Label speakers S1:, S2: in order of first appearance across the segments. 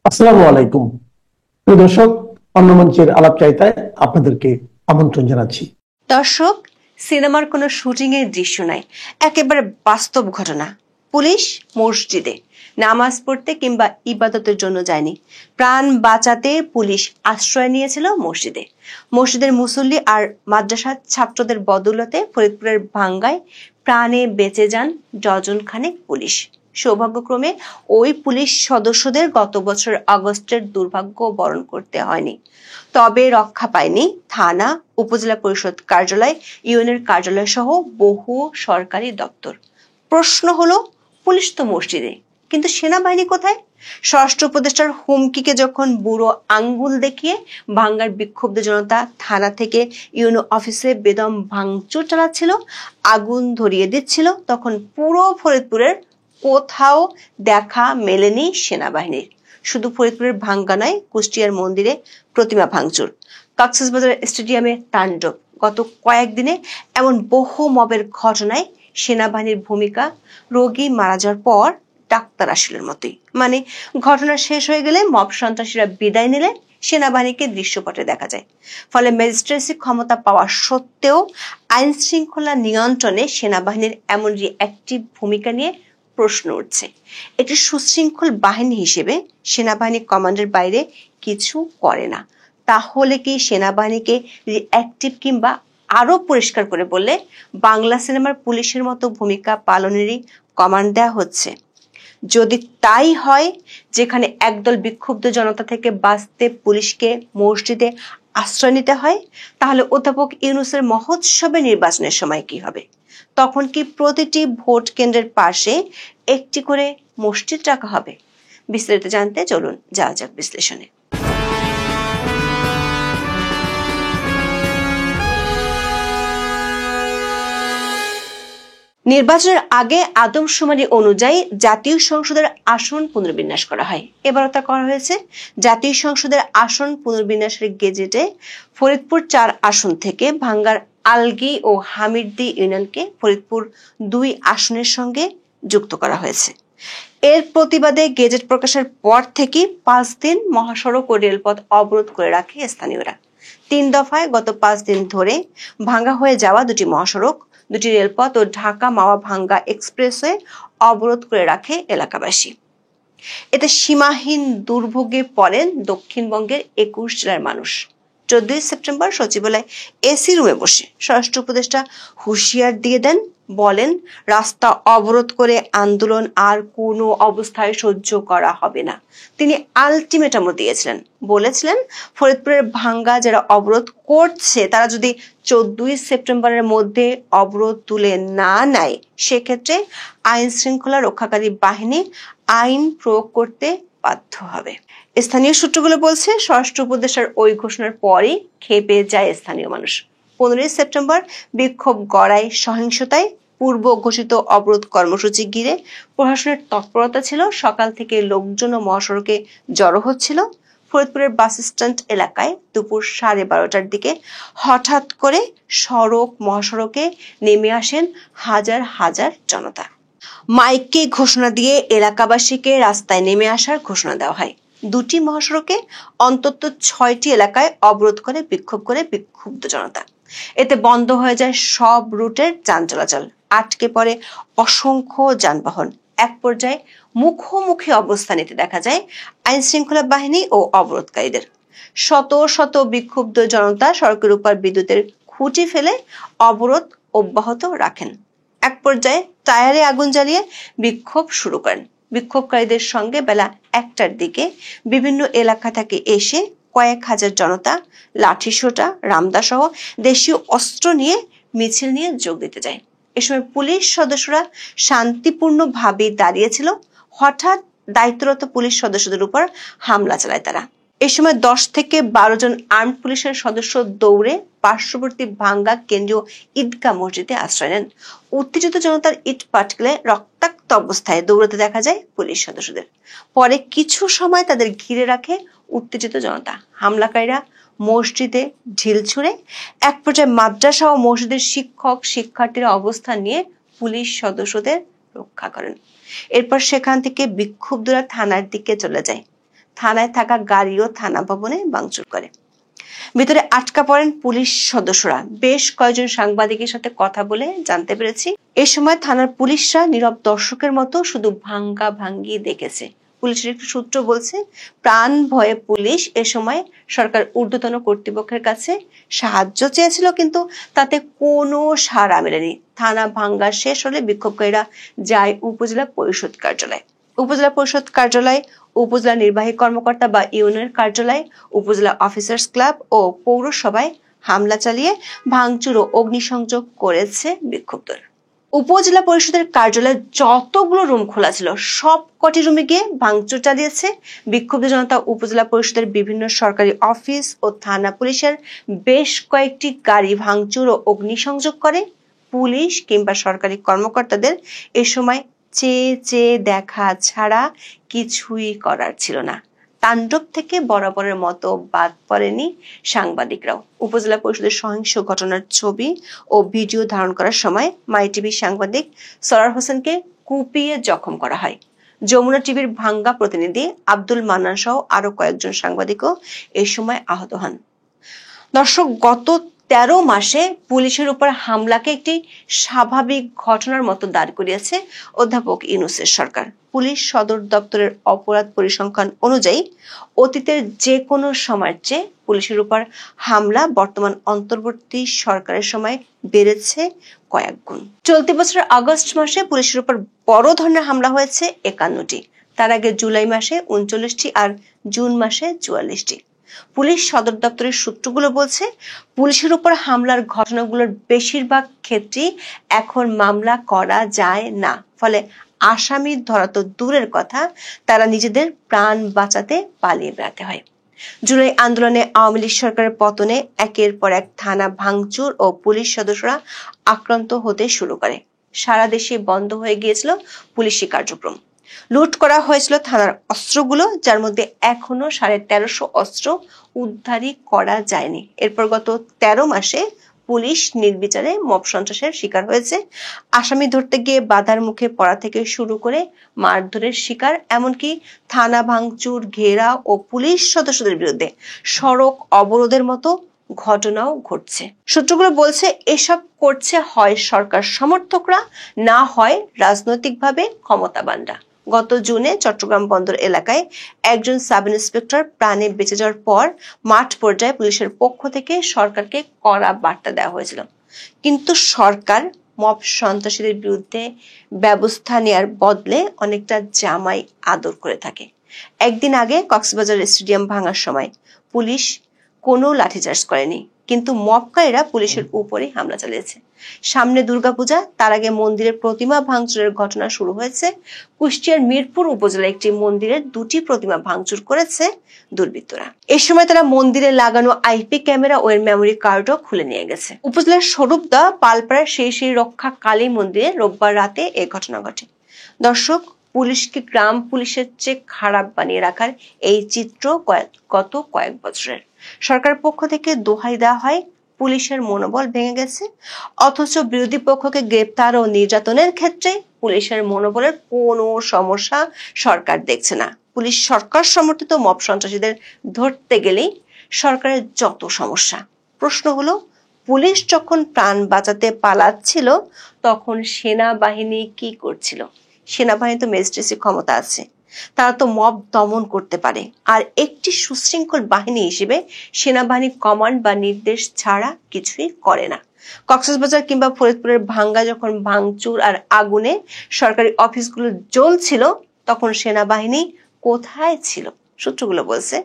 S1: আসসালামু আলাইকুম। প্রিয় দর্শক, অন্য মঞ্চের আলাপচারিতায় আপনাদেরকে আমন্ত্রণ জানাচ্ছি।
S2: দর্শক, সিনেমার কোনো শুটিং এর দৃশ্য নাই, একেবারে বাস্তব ঘটনা। পুলিশ মসজিদে নামাজ পড়তে কিংবা ইবাদতের জন্য যায়নি, প্রাণ বাঁচাতে পুলিশ আশ্রয় নিয়েছিল মসজিদে। মসজিদের মুসল্লি আর মাদ্রাসার ছাত্রদের বদৌলতে ফরিদপুরের ভাঙ্গায় প্রাণে বেঁচে যান ডজন খানেক পুলিশ। সৌভাগ্যক্রমে ওই পুলিশ সদস্যদের গত বছর আগস্টের দুর্ভাগ্য বরণ করতে হয়নি। তবে রক্ষা পায়নি থানা, উপজেলা পরিষদ কার্যালয়, ইউনিয়নের কার্যালয় সহ বহু সরকারি দপ্তর। প্রশ্ন হলো, পুলিশ তো মসজিদে, কিন্তু সেনাবাহিনী কোথায়? স্বরাষ্ট্র উপদেষ্টার হুমকিকে যখন বুড়ো আঙ্গুল দেখিয়ে ভাঙ্গার বিক্ষুব্ধ জনতা থানা থেকে ইউনো অফিসে বেদম ভাঙচুর চালাচ্ছিল, আগুন ধরিয়ে দিচ্ছিল, তখন পুরো ফরিদপুরের কোথাও দেখা মেলেনি সেনাবাহিনীর। শুধু ফরিদপুরের ভাঙ্গা নয়, কুষ্টিয়ার মন্দিরে প্রতিমা ভাঙচুর, কক্সবাজার স্টেডিয়ামে তাণ্ডব। গত কয়েকদিনে এমন বহু মবের ঘটনায় সেনাবাহিনীর ভূমিকা রোগী মারা যাওয়ার পর ডাক্তার আসলের মতোই। মানে, ঘটনা শেষ হয়ে গেলে মব সন্ত্রাসীরা বিদায় নিলে সেনাবাহিনীকে দৃশ্যপটে দেখা যায়। ফলে ম্যাজিস্ট্রেসি ক্ষমতা পাওয়া সত্ত্বেও আইন শৃঙ্খলা নিয়ন্ত্রণে সেনাবাহিনীর এমন রিঅ্যাক্টিভ ভূমিকা নিয়ে প্রশ্ন উঠছে। একটি সুশৃঙ্খল বাহিনী হিসেবে সেনাবাহিনী কমান্ডের বাইরে কিছু করে না। তাহলে কি সেনাবাহিনীকে রিঅ্যাক্টিভ কিংবা আরো পরিষ্কার করে বললে বাংলা সিনেমার পুলিশের মতো ভূমিকা পালনেরই কমান্ড দেওয়া হচ্ছে? যদি তাই হয়, যেখানে একদল বিক্ষুব্ধ জনতা থেকে বাঁচতে পুলিশকে মসজিদে আশ্রয় নিতে হয়, তাহলে অধ্যাপক ইউনূসের মহোৎসবে নির্বাচনের সময় কি হবে? তখন কি প্রতিটি ভোট কেন্দ্রের পাশে একটি করে মসজিদ রাখা হবে? বিস্তারিত জানতে চলুন যাওয়া যাক বিশ্লেষণে। নির্বাচনের আগে আদমশুমারি অনুযায়ী জাতীয় সংসদের আসন পুনর্বিন্যাস করা হয়। এবারও তা করা হয়েছে। জাতীয় সংসদের আসন পুনর্বিন্যাসের গেজেটে ফরিদপুর 4 আসন থেকে ভাঙ্গার আলগী ও হামিরদী ইউনিয়নকে ফরিদপুর 2 আসনের সঙ্গে যুক্ত করা হয়েছে। এর প্রতিবাদে গেজেট প্রকাশের পর থেকে 5 দিন মহাসড়ক ও রেলপথ অবরোধ করে রাখে স্থানীয়রা। 3 দফায় গত 5 দিন ধরে ভাঙ্গা হয়ে যাওয়া 2টি মহাসড়ক, 2টি রেলপথ ও ঢাকা মাওয়া ভাঙ্গা এক্সপ্রেসওয়ে অবরোধ করে রাখে এলাকাবাসী। এতে সীমাহীন দুর্ভোগে পড়েন দক্ষিণবঙ্গের 21 জেলার মানুষ। 14 সেপ্টেম্বর সচিবালয় এসি রুমে বসে স্বরাষ্ট্র উপদেষ্টা হুঁশিয়ার দিয়ে দেন, বলেন রাস্তা অবরোধ করে আন্দোলন আর কোনো অবস্থায় সহ্য করা হবে না। তিনি আলটিমেটামও দিয়েছিলেন, বলেছিলেন ফরিদপুরের ভাঙ্গা যারা অবরোধ করছে তারা যদি 14 সেপ্টেম্বরের মধ্যে অবরোধ তুলে না নেয়, সেক্ষেত্রে আইন শৃঙ্খলা রক্ষাকারী বাহিনী আইন প্রয়োগ করতে বাধ্য হবে। স্থানীয় সূত্রগুলো বলছে, স্বরাষ্ট্র উপদেষ্টার ওই ঘোষণার পরই খেপে যায় স্থানীয় মানুষ। 15 সেপ্টেম্বর বিক্ষোভ গড়ায় সহিংসতায়। পূর্ব ঘোষিত অবরোধ কর্মসূচি ঘিরে প্রশাসনের তৎপরতা ছিল। সকাল থেকে লোকজন মহাসড়কে জড়ো হচ্ছিল। ফরিদপুরের বাস স্ট্যান্ড এলাকায় দুপুর 12:30টার দিকে হঠাৎ করে মহাসড়কে নেমে আসেন হাজার হাজার জনতা। মাইকে ঘোষণা দিয়ে এলাকাবাসীকে রাস্তায় নেমে আসার ঘোষণা দেওয়া হয়। 2টি মহাসড়কে অন্তত 6টি এলাকায় অবরোধ করে বিক্ষোভ করে বিক্ষুব্ধ জনতা। এতে বন্ধ হয়ে যায় সব রুটের যান চলাচল, আটকে পড়ে অসংখ্য যানবাহন। এক পর্যায়ে মুখোমুখি অবস্থান নিতে দেখা যায় আইন শৃঙ্খলা বাহিনী ও অবরোধকারীদের। শত শত বিক্ষুব্ধ জনতা সড়কের উপর বিদ্যুতের খুঁটি ফেলে অবরোধ অব্যাহত রাখেন। এক পর্যায়ে টায়ারে আগুন জ্বালিয়ে বিক্ষোভ শুরু করেন। বিক্ষোভকারীদের সঙ্গে বেলা 1টার দিকে বিভিন্ন এলাকা থেকে এসে কয়েক হাজার জনতা লাঠিসোঁটা, রামদা সহ দেশীয় অস্ত্র নিয়ে মিছিল নিয়ে যোগ দিতে যায়। এ সময় পুলিশ সদস্যরা শান্তিপূর্ণভাবে দাঁড়িয়েছিল। হঠাৎ দায়িত্বরত পুলিশ সদস্যদের উপর হামলা চালায় তারা। এ সময় 10 থেকে 12 জন আর্মড পুলিশের সদস্য দৌড়ে পার্শ্ববর্তী ভাঙ্গা কেন্দ্রীয় ঈদগাহ মসজিদে আশ্রয় নেন। উত্তেজিত জনতার ইট পাটকেলে রক্তাক্ত অবস্থায় দৌড়াতে দেখা যায় পুলিশ সদস্যদের। পরে কিছু সময় তাদের ঘিরে রাখে উত্তেজিত জনতা। হামলাকারীরা মসজিদে ঢিল ছুঁড়ে। এক পর্যায়ে মাদ্রাসা ও মসজিদের শিক্ষক শিক্ষার্থীরা অবস্থান নিয়ে পুলিশ সদস্যদের রক্ষা করেন। এরপর সেখান থেকে বিক্ষুব্ধরা থানার দিকে চলে যায়। থানায় থাকা গাড়ি ও থানা ভবনে ভাঙচুর করে। ভিতরে আটকা পড়েন পুলিশ সদস্যরা। বেশ কয়েকজন সাংবাদিকের সাথে কথা বলে জানতে পেরেছি, এ সময় থানার পুলিশরা নীরব দর্শকের মতো শুধু ভাঙ্গা ভাঙ্গি দেখেছে। পুলিশের একটি সূত্র বলছে, প্রাণ ভয়ে পুলিশ এ সময় সরকার ঊর্ধ্বতন কর্তৃপক্ষের কাছে সাহায্য চেয়েছিল, কিন্তু তাতে কোনো সাড়া মেলেনি। থানা ভাঙ্গা শেষ হলে বিক্ষোভকারীরা যায় উপজেলা পরিষদ কার্যালয়। উপজেলা পরিষদ কার্যালয়, উপজেলা নির্বাহী কর্মকর্তা বা ইউনিয়ন কার্যালয়, উপজেলা অফিসার্স ক্লাব ও পৌরসভায় হামলা চালিয়ে ভাঙচুর ও অগ্নিসংযোগ করেছে বিক্ষুব্ধরা। উপজেলা পরিষদের কার্যালয়ে যতগুলো রুম খোলা ছিল সব কটি রুমে গিয়ে ভাঙচুর চালিয়েছে বিক্ষুব্ধ জনতা। উপজেলা পরিষদের বিভিন্ন সরকারি অফিস ও থানা পুলিশের বেশ কয়েকটি গাড়ি ভাঙচুর ও অগ্নিসংযোগ করে। পুলিশ কিংবা সরকারি কর্মকর্তাদের এ সময় চেয়ে চেয়ে দেখা ছাড়া কিছুই করার ছিল না। তাণ্ডব থেকে বরাবরের মতো বাদ পড়েনি সাংবাদিকরাও। উপজেলা পরিষদের সহিংস ঘটনার ছবি ও ভিডিও ধারণ করার সময় মাই টিভির সাংবাদিক সরার হোসেনকে কুপিয়ে জখম করা হয়। যমুনা টিভির ভাঙ্গা প্রতিনিধি আব্দুল মান্নান সহ আরো কয়েকজন সাংবাদিকও এ সময় আহত হন। দর্শক, গত 13 মাসে পুলিশের উপর হামলাকে একটি স্বাভাবিক ঘটনার মতো দাঁড় করিয়েছে অধ্যাপক ইউনূসের সরকার। পুলিশ সদর দপ্তরের অপরাধ পরিসংখ্যান অনুযায়ী অতীতের যে কোনো সময়ের চেয়ে পুলিশের উপর হামলা বর্তমান অন্তর্বর্তী সরকারের সময় বেড়েছে কয়েক গুণ। চলতি বছরের আগস্ট মাসে পুলিশের উপর বড় ধরনের হামলা হয়েছে 51টি। তার আগে জুলাই মাসে 39টি আর জুন মাসে 44টি। পুলিশ সদর দপ্তরের সূত্রগুলো বলছে, পুলিশের উপর হামলার ঘটনাগুলোর বেশিরভাগ ক্ষেত্রেই এখন মামলা করা যায় না। ফলে আসামি ধরা তো দূরের কথা, তারা নিজেদের প্রাণ বাঁচাতে পালিয়ে বেড়াতে হয়। জুলাই আন্দোলনে আওয়ামী লীগ সরকারের পতনে একের পর এক থানা ভাঙচুর ও পুলিশ সদস্যরা আক্রান্ত হতে শুরু করে। সারা দেশে বন্ধ হয়ে গিয়েছিল পুলিশি কার্যক্রম। লুট করা হয়েছিল থানার অস্ত্রগুলো, যার মধ্যে এখনো 1350 অস্ত্র উদ্ধারই করা যায়নি। এরপর গত 13 মাসে পুলিশ নির্বিচারে মব সন্ত্রাসের শিকার হয়েছে। আসামি ধরতে গিয়ে বাধার মুখে পড়া থেকে শুরু করে মারধরের শিকার, এমনকি থানা ভাঙচুর, ঘেরাও ও পুলিশ সদস্যদের বিরুদ্ধে সড়ক অবরোধের মতো ঘটনাও ঘটছে। সূত্রগুলো বলছে, এসব করছে হয় সরকার সমর্থকরা, না হয় রাজনৈতিকভাবে ক্ষমতাবানরা। গত জুনে চট্টগ্রাম বন্দর এলাকায় একজন সাব ইন্সপেক্টর প্রাণে বেঁচে যাওয়ার পর মাঠ পর্যায়ে পুলিশের পক্ষ থেকে সরকারকে কড়া বার্তা দেওয়া হয়েছিল, কিন্তু সরকার মব সন্ত্রাসীদের বিরুদ্ধে ব্যবস্থা নেয়ার বদলে অনেকটা জামাই আদর করে থাকে। একদিন আগে কক্সবাজার স্টেডিয়াম ভাঙার সময় পুলিশ কোনো লাঠিচার্জ করেনি, কিন্তু মবকারীরা পুলিশের উপরে হামলা চালিয়েছে। সামনে দুর্গাপূজা, তার আগে মন্দিরের প্রতিমা ভাঙচুরের ঘটনা শুরু হয়েছে। কুষ্টিয়ার মিরপুর উপজেলায় একটি মন্দিরের 2টি প্রতিমা ভাঙচুর করেছে দুর্বৃত্তরা। এই সময় তারা মন্দিরে লাগানো আইপি ক্যামেরা ও এর মেমোরি কার্ডও খুলে নিয়ে গেছে। উপজেলার স্বরূপদা পালপাড়ার সেই রক্ষা কালী মন্দিরে রোববার রাতে এই ঘটনা ঘটে। দর্শক, পুলিশকে গ্রাম পুলিশের চেয়ে খারাপ বানিয়ে রাখার এই চিত্র গত কয়েক বছরের। সরকার পক্ষ থেকে দোহাই দেওয়া হয় পুলিশের মনোবল ভেঙে গেছে, অথচ বিরোধী পক্ষকে গ্রেপ্তার ও নির্যাতনের ক্ষেত্রে পুলিশের মনোবলের কোনো সমস্যা সরকার দেখছে না। পুলিশ সরকার সমর্থিত মব সন্ত্রাসীদের ধরতে গেলেই সরকারের যত সমস্যা। প্রশ্ন হলো, পুলিশ যখন প্রাণ বাঁচাতে পালাচ্ছিল তখন সেনাবাহিনী কি করছিল? সেনাবাহিনী তো ম্যাজিস্ট্রেসি ক্ষমতা আছে, তারা তো মব দমন করতে পারে। আর একটি সুশৃঙ্খল বাহিনী হিসেবে সেনাবাহিনী কমান্ড বা নির্দেশ ছাড়া কিছুই করে না। কক্সবাজার কিংবা ফরিদপুরের ভাঙ্গা যখন ভাঙচুর আর আগুনে সরকারি অফিসগুলো জ্বলছিল, তখন সেনাবাহিনী কোথায় ছিল? সূত্রগুলো বলছে,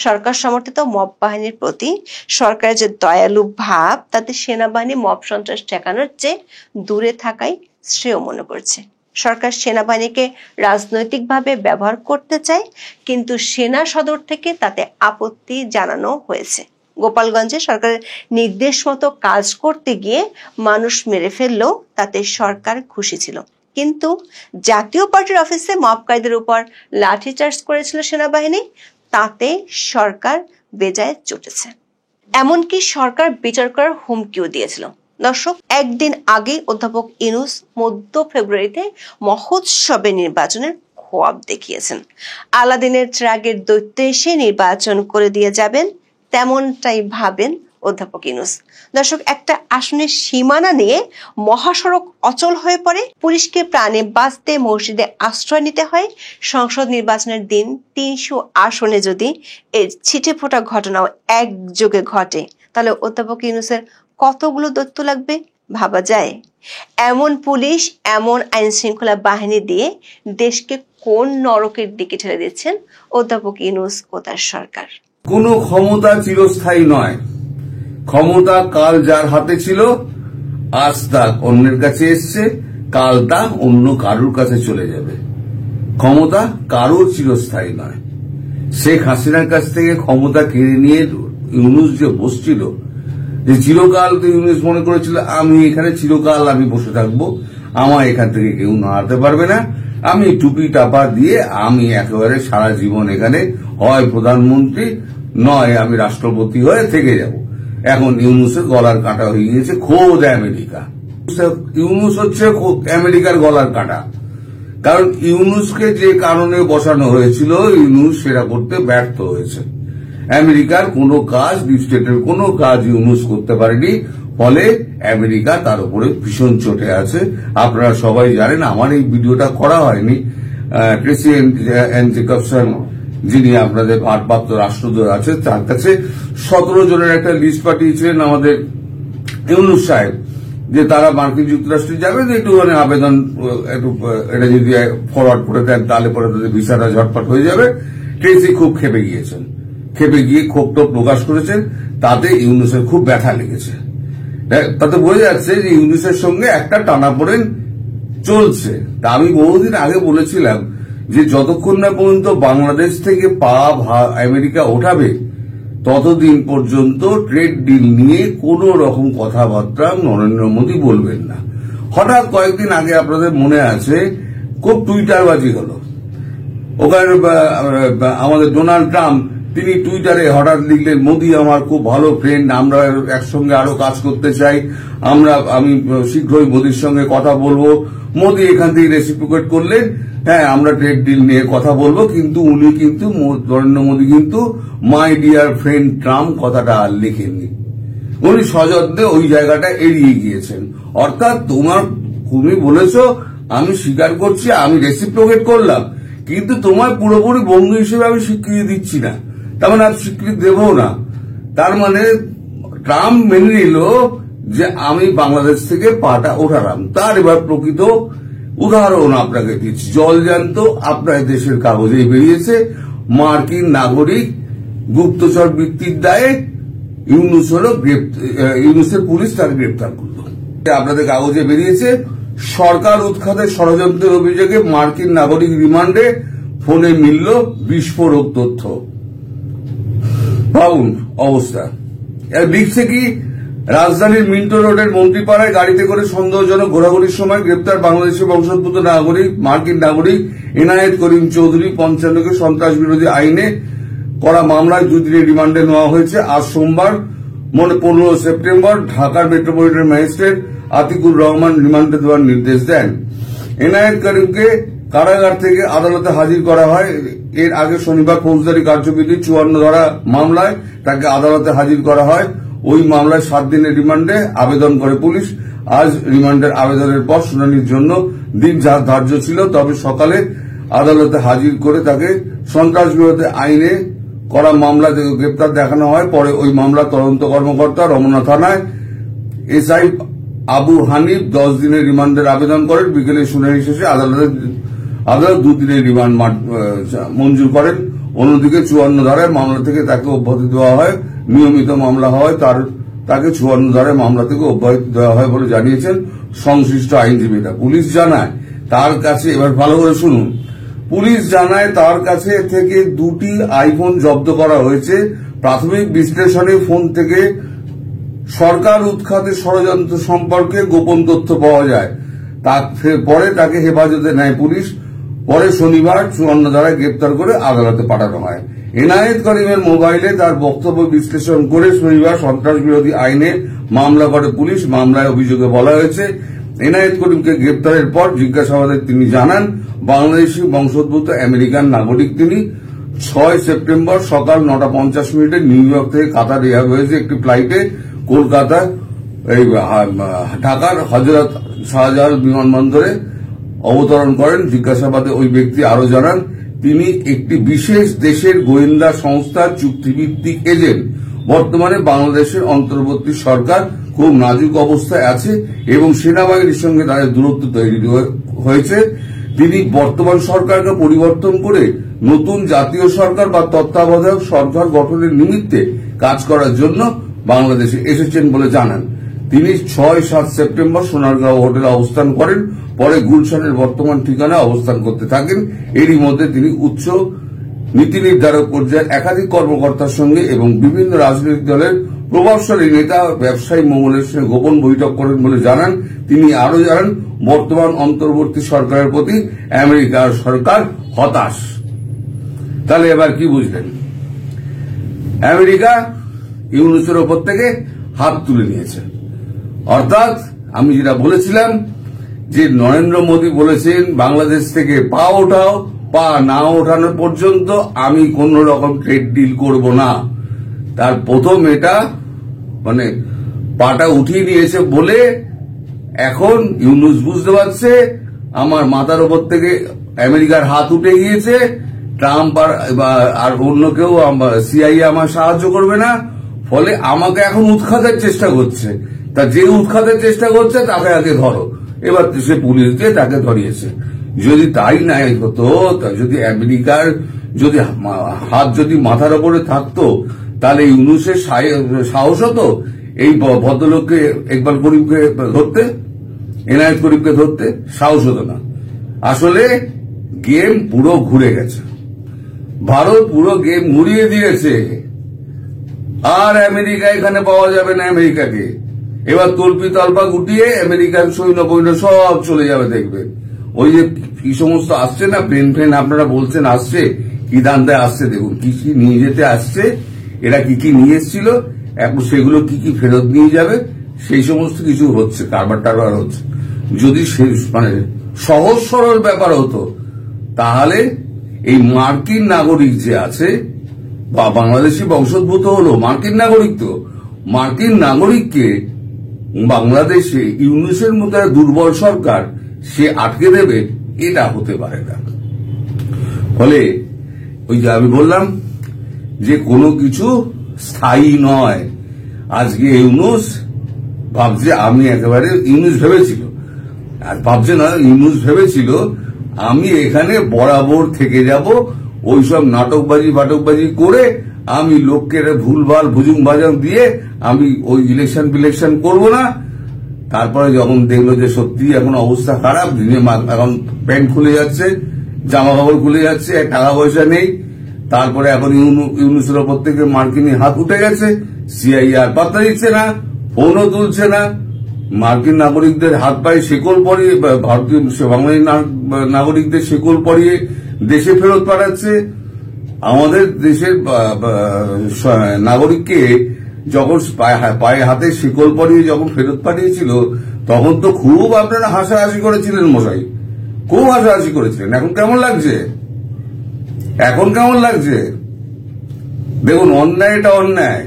S2: সরকার সমর্থিত মব বাহিনীর প্রতি সরকারের যে দয়ালু ভাব, তাতে সেনাবাহিনী মব সন্ত্রাস ঠেকানোর চেয়ে দূরে থাকাই শ্রেয় মনে করছে। সরকার সেনাবাহিনীকে রাজনৈতিকভাবে ব্যবহার করতে চায়, কিন্তু সেনা সদর থেকে তাতে আপত্তি জানানো হয়েছে। গোপালগঞ্জে সরকারের নির্দেশ মতো কাজ করতে গিয়ে মানুষ মেরে ফেললেও তাতে সরকার খুশি ছিল, কিন্তু জাতীয় পার্টির অফিসে মবকারীদের উপর লাঠিচার্জ করেছিল সেনাবাহিনী, তাতে সরকার বেজায় চটেছে। এমনকি সরকার বিচার করার হুমকিও দিয়েছিল। দর্শক, একদিন আগে অধ্যাপক ইউনূস মধ্য ফেব্রুয়ারিতে মহোৎসবে নির্বাচনের খোয়াব দেখিয়েছেন। আলাদিনের ট্রাগের দৈত্য এসে নির্বাচন করে দিয়ে যাবেন, তেমনটাই ভাবেন অধ্যাপক ইউনূস। দর্শক, একটা আসনের সীমানা নিয়ে মহাসড়ক অচল হয়ে পড়ে, পুলিশকে প্রাণে বাঁচতে মসজিদে আশ্রয় নিতে হয়। সংসদ নির্বাচনের দিন ৩০০ আসনে যদি এর ছিটে ফোটা ঘটনাও একযোগে ঘটে, তাহলে অধ্যাপক ইউনূসের কতগুলো দৈত্য লাগবে ভাবা যায়? এমন পুলিশ, এমন আইন শৃঙ্খলা বাহিনী দিয়ে দেশকে কোন নরকের দিকে ঠেলে দিচ্ছেন অধ্যাপক ইউনূস ও তার সরকার।
S3: কোনো ক্ষমতা চিরস্থায়ী নয়। ক্ষমতা কাল যার হাতে ছিল, আজ তা অন্যের কাছে এসছে, কাল তা অন্য কারুর কাছে চলে যাবে। ক্ষমতা কারোর চিরস্থায়ী নয়। শেখ হাসিনার কাছ থেকে ক্ষমতা কেড়ে নিয়ে ইউনূস যে বসছিল, যে চিরকাল তো ইউনূস মনে করেছিল আমি এখানে চিরকাল আমি বসে থাকবো, আমার এখান থেকে কেউ নাড়াতে পারবে না, আমি টুপি টাপা দিয়ে আমি একেবারে সারা জীবন এখানে হয় প্রধানমন্ত্রী নয় আমি রাষ্ট্রপতি হয়ে থেকে যাব। এখন ইউনূসের গলার কাঁটা হয়ে গিয়েছে খোদ আমেরিকা। ইউনূস হচ্ছে আমেরিকার গলার কাঁটা। কারণ ইউনূসকে যে কারণে বসানো হয়েছিল, ইউনূস সেটা করতে ব্যর্থ হয়েছে। আমেরিকার কোনো কাজ, ডিপ স্টেটের কোনো কাজ ইউনূস করতে পারেনি, ফলে আমেরিকা তার উপরে ভীষণ চটে আছে। আপনারা সবাই জানেন, আমার এই ভিডিওটা করা হয়নি, ট্রেসি এন জেকবসন যিনি আপনাদের ভারপ্রাপ্ত রাষ্ট্রদূত আছে, তার কাছে 17 জনের একটা লিস্ট পাঠিয়েছিলেন আমাদের ইউনূস সাহেব, যে তারা মার্কিন যুক্তরাষ্ট্রে যাবে, একটুখানি আবেদন একটু এটা যদি ফরওয়ার্ড করে দেন তাহলে পরে তাদের ভিসাটা ঝটপট হয়ে যাবে। ট্রেসি খুব খেপে গিয়েছেন, খেপে গিয়ে ক্ষোভটা প্রকাশ করেছেন, তাতে ইউনূসের খুব ব্যথা লেগেছে। তাতে বোঝা যাচ্ছে যে ইউনূসের সঙ্গে একটা টানাপোড়েন চলছে। তা আমি বহুদিন আগে বলেছিলাম যে যতক্ষণ না পর্যন্ত বাংলাদেশ থেকে পা আমেরিকা ওঠাবে, ততদিন পর্যন্ত ট্রেড ডিল নিয়ে কোন রকম কথাবার্তা নরেন্দ্র মোদী বলবেন না। হঠাৎ কয়েকদিন আগে আপনাদের মনে আছে খুব টুইটারবাজি হলো, ওখানে আমাদের ডোনাল্ড ট্রাম্প তিনি টুইটারে হঠাৎ লিখলেন, মোদী আমার খুব ভালো ফ্রেন্ড, আমরা একসঙ্গে আরো কাজ করতে চাই, আমি শীঘ্রই মোদীর সঙ্গে কথা বলবো। মোদী এখান থেকে রেসিপ্রোকেট করলেন, হ্যাঁ আমরা ট্রেড ডিল নিয়ে কথা বলবো, কিন্তু উনি কিন্তু নরেন্দ্র মোদী কিন্তু মাই ডিয়ার ফ্রেন্ড ট্রাম্প কথাটা আর লিখেননি। উনি সযত্নে ওই জায়গাটা এড়িয়ে গিয়েছেন। অর্থাৎ তুমি বলেছ, আমি স্বীকার করছি, আমি রেসিপ্রোকেট করলাম, কিন্তু তোমার পুরোপুরি বন্ধু হিসেবে আমি স্বীকৃতি দিচ্ছি না, তার মানে আমি স্বীকৃতি দেবো না। তার মানে ট্রাম্প মেনে নিল যে আমি বাংলাদেশ থেকে পাটা ওঠালাম। তার এবার প্রকৃত উদাহরণ আপনাকে দিচ্ছি, জলজান্ত আপনার দেশের কাগজে বেরিয়েছে, মার্কিন নাগরিক গুপ্তচর বৃত্তির দায়ে ইউনূসের পুলিশ তাকে গ্রেপ্তার করল। আপনাদের কাগজে বেরিয়েছে, সরকার উৎখাতের ষড়যন্ত্রের অভিযোগে মার্কিন নাগরিক রিমান্ডে, ফোনে মিলল বিস্ফোরক তথ্য। ভাবুন অবস্থা। লিখছে কি, রাজধানীর মিন্টো রোডের মন্ত্রীপাড়ায় গাড়িতে করে সন্দেহজনক ঘোরাঘুরির সময় গ্রেপ্তার বাংলাদেশের বংশোদ্ভূত নাগরিক মার্কিন নাগরিক এনায়েত করিম চৌধুরী 55কে সন্ত্রাস বিরোধী আইনে করা মামলায় 2 দিনের রিমান্ডে নেওয়া হয়েছে। আজ সোমবার 15 সেপ্টেম্বর ঢাকার মেট্রোপলিটন ম্যাজিস্ট্রেট আতিকুর রহমান রিমান্ডে দেওয়ার নির্দেশ দেন। এনায়েত করিমকে কারাগার থেকে আদালতে হাজির করা হয়। এর আগে শনিবার ফৌজদারি কার্যবিধি 54 ধারা মামলায় তাকে আদালতে হাজির করা হয়। ওই মামলায় 7 দিনের রিমান্ডে আবেদন করে পুলিশ। আজ রিমান্ডের আবেদনের পর শুনানির জন্য দিন ধার্য ছিল, তবে সকালে আদালতে হাজির করে তাকে সন্ত্রাস বিরোধী আইনে করা মামলা গ্রেপ্তার দেখানো হয়। পরে ওই মামলা তদন্ত কর্মকর্তা রমনা থানায় এসআই আবু হানিফ 10 দিনের রিমান্ডের আবেদন করেন। বিকেলে শুনানি শেষে আদালত 2 দিনের রিমান্ড মঞ্জুর করেন। অন্যদিকে 54 ধারায় মামলা থেকে তাকে অব্যাহতি দেওয়া হয়। নিয়মিত মামলা হয় তাকে 54 ধারায় মামলা থেকে অব্যাহতি দেওয়া হয় বলে জানিয়েছেন সংশ্লিষ্ট আইনজীবীরা। পুলিশ জানায় তার কাছে, এবার ভালো করে শুনুন, পুলিশ জানায় তার কাছে থেকে 2টি আইফোন জব্দ করা হয়েছে। প্রাথমিক বিশ্লেষণে ফোন থেকে সরকার উৎখাতের ষড়যন্ত্র সম্পর্কে গোপন তথ্য পাওয়া যায়। পরে তাকে হেফাজতে নেয় পুলিশ। পরে শনিবার 54 ধারায় গ্রেপ্তার করে আদালতে পাঠানো হয়। এনায়েত করিমের মোবাইলে তার বক্তব্য বিশ্লেষণ করে শনিবার সন্ত্রাস বিরোধী আইনে মামলা করে পুলিশ। মামলায় অভিযোগে বলা হয়েছে, এনায়েত করিমকে গ্রেপ্তারের পর জিজ্ঞাসাবাদে তিনি জানান বাংলাদেশি বংশোদ্ভূত আমেরিকান নাগরিক তিনি। 6 সেপ্টেম্বর সকাল 9:50 নিউ ইয়র্ক থেকে কাতার এয়ারওয়েজ একটি ফ্লাইটে কলকাতা ঢাকার হযরত শাহজালাল বিমানবন্দরে অবতরণ করেন। জিজ্ঞাসাবাদে ওই ব্যক্তি আরো জানান, তিনি একটি বিশেষ দেশের গোয়েন্দা সংস্থার চুক্তিভিত্তিক এজেন্ট। বর্তমানে বাংলাদেশের অন্তর্বর্তী সরকার খুব নাজুক অবস্থায় আছে এবং সেনাবাহিনীর সঙ্গে তাদের দূরত্ব তৈরি হয়েছে। তিনি বর্তমান সরকারকে পরিবর্তন করে নতুন জাতীয় সরকার বা তত্ত্বাবধায়ক সরকার গঠনের নিমিত্তে কাজ করার জন্য বাংলাদেশে এসেছেন বলে জানান। তিনি 6-7 সেপ্টেম্বর সোনারগাঁও হোটেলে অবস্থান করেন, পরে গুলশানের বর্তমান ঠিকানায় অবস্থান করতে থাকেন। এরই মধ্যে তিনি উচ্চ নীতি নির্ধারক পর্যায়ের একাধিক কর্মকর্তার সঙ্গে এবং বিভিন্ন রাজনৈতিক দলের প্রভাবশালী নেতা ব্যবসায়ী মহলের সঙ্গে গোপন বৈঠক করেন বলে জানান। তিনি আরো জানান, বর্তমান অন্তর্বর্তী সরকারের প্রতি আমেরিকার সরকার হতাশ। তাহলে এবার কি বুঝলেন? আমেরিকা ইউনুসের ওপর থেকে হাত তুলে নিয়েছে। অর্থাৎ আমি যেটা বলেছিলাম যে নরেন্দ্র মোদী বলেছেন বাংলাদেশ থেকে পা ওঠাও, পা না ওঠানো পর্যন্ত আমি কোন রকম ট্রেড ডিল করব না। তার প্রথম এটা মানে পাটা উঠিয়ে নিয়েছে বলে এখন ইউনুস বুঝতে পারছে আমার মাথার ওপর থেকে আমেরিকার হাত উঠে গিয়েছে, ট্রাম্প আর অন্য কেউ সিআইএ আমার সাহায্য করবে না, ফলে আমাকে এখন উৎখাতের চেষ্টা করছে। তা যে উৎখাতের চেষ্টা করছে তাকে আগে ধরো। এবার সে পুলিশ দিয়ে তাকে ধরিয়েছে। যদি তাই নাই হতো, যদি আমেরিকার যদি হাত যদি মাথার ওপরে থাকতো, তাহলে ইউনুসের সাহস হতো এই ভদ্রলোককে ইকবাল করিমকে ধরতে, এনায়েত করিমকে ধরতে? সাহস হতো না। আসলে গেম পুরো ঘুরে গেছে, ভারত পুরো গেম ঘুরিয়ে দিয়েছে। আর আমেরিকা এখানে পাওয়া যাবে না। আমেরিকাকে এবার তল্পি তল্পা গুটিয়ে আমেরিকার সৈন্য বৈন্য সব চলে যাবে। দেখবেন ওই যে কি সমস্ত আসছে না, প্লেন ফ্লেন আপনারা বলছেন আসছে, কি দান্দায় আসছে দেখুন, কি কি নিয়ে যেতে আসছে, এরা কি কি নিয়ে এসেছিল, এখন সেগুলো কি কি ফেরত নিয়ে যাবে, সেই সমস্ত কিছু হচ্ছে, কারবার টারবার হচ্ছে। যদি মানে সহজ সরল ব্যাপার হতো, তাহলে এই মার্কিন নাগরিক যে আছে বা বাংলাদেশি বংশোদ্ভূত হলো মার্কিন নাগরিক, তো মার্কিন নাগরিককে বাংলাদেশে ইউনুসের মতো দুর্বল সরকার সে আটকে দেবে, এটা হতে পারে না। ফলে ওই যে আমি বললাম যে কোনো কিছু স্থায়ী নয়। আজকে ইউনুস ভাবছে আমি একেবারে, ইউনুস ভেবেছিল, আর ভাবছে না, ইউনুস ভেবেছিল আমি এখানে বরাবর থেকে যাব, ওইসব নাটকবাজি করে আমি লোককে ভুলভাল ভুজুং ভাজাং দিয়ে আমি ওই ইলেকশন করব না। তারপরে যখন দেখলো যে সত্যি এখন অবস্থা খারাপ, এখন প্যান্ট খুলে যাচ্ছে, জামা কাপড় খুলে যাচ্ছে, টাকা পয়সা নেই, তারপরে এখন ইউনুসের ওপর থেকে মার্কিনী হাত উঠে গেছে, সিআইএ আর পাত্তা দিচ্ছে না, ফোনও তুলছে না, মার্কিন নাগরিকদের হাত পায়ে শেকল পরিয়ে, ভারতীয় বাংলাদেশী নাগরিকদের শেকল পরিয়ে দেশে ফেরত পাঠাচ্ছে। আমাদের দেশের নাগরিককে যখন পায়ে হাতে শিকল পরিয়ে যখন ফেরত পাঠিয়েছিল, তখন তো খুব আপনারা হাসাহাসি করেছিলেন মশাই, খুব হাসাহাসি করেছিলেন। এখন কেমন লাগছে? এখন কেমন লাগছে দেখুন, অন্যায়টা অন্যায়।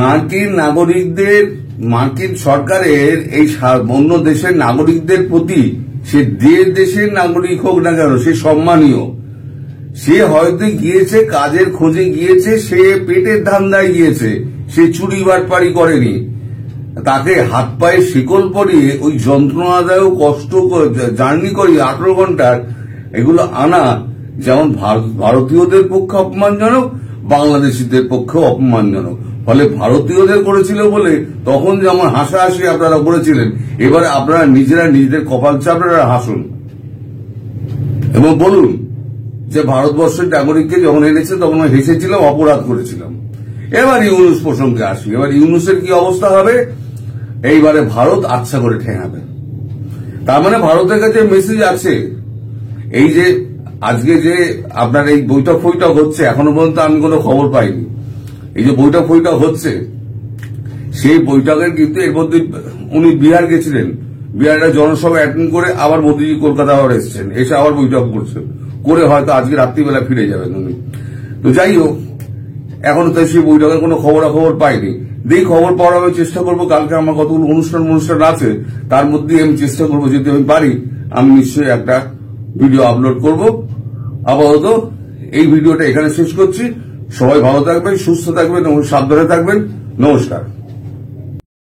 S3: মার্কিন নাগরিকদের, মার্কিন সরকারের এই অন্য দেশের নাগরিকদের প্রতি, সে দেশের নাগরিক হোক না কেন, সে সম্মানীয়। সে হয়তো গিয়েছে কাজের খোঁজে গিয়েছে, সে পেটের ধান্দায় গিয়েছে, সে চুরি বাটপাড়ি করেনি। তাকে হাত পায়ে শিকল পরিয়ে ওই যন্ত্রণাদায়ক কষ্ট জার্নি করি 18 ঘন্টার, এগুলো আনা যেমন ভারতীয়দের পক্ষে অপমানজনক, বাংলাদেশিদের পক্ষে অপমানজনক। ফলে ভারতীয়দের করেছিল বলে তখন যেমন হাসাহাসি আপনারা করেছিলেন, এবারে আপনারা নিজেরা নিজেদের কপাল চাপড়ে হাসুন এবং বলুন যে ভারতবর্ষের নাগরিককে যখন এনেছে তখন হেসেছিলাম, অপরাধ করেছিলাম। এবার ইউনুস প্রসঙ্গে আসি। এবার ইউনুসের কি অবস্থা হবে? এইবারে ভারত আচ্ছা করে ঠেঙাবে। তার মানে ভারতের কাছে মেসেজ আছে। এই যে আজকে যে আপনার এই বৈঠক হচ্ছে, এখনো পর্যন্ত আমি কোনো খবর পাইনি। এই যে বৈঠক হচ্ছে, সেই বৈঠকের কিন্তু এর মধ্যে উনি বিহার গেছিলেন, বিহারের জনসভা অ্যাটেন্ড করে আবার মোদীজি কলকাতা আবার এসছেন, এসে আবার বৈঠক করছেন, করে হয়তো আজকে রাত্রিবেলা ফিরে যাবেন উনি। তো যাই হোক, এখনো তো সেই বৈঠকের কোনো খবরাখবর পাইনি। দেখি খবর পাওয়ার আমি চেষ্টা করবো। কালকে আমার কতগুলো অনুষ্ঠান আছে, তার মধ্যে আমি চেষ্টা করবো, যদি আমি পারি আমি নিশ্চয়ই একটা ভিডিও আপলোড করব। আপাতত এই ভিডিওটা এখানে শেষ করছি। সবাই ভালো থাকবেন, সুস্থ থাকবেন এবং সাবধানে থাকবেন। নমস্কার।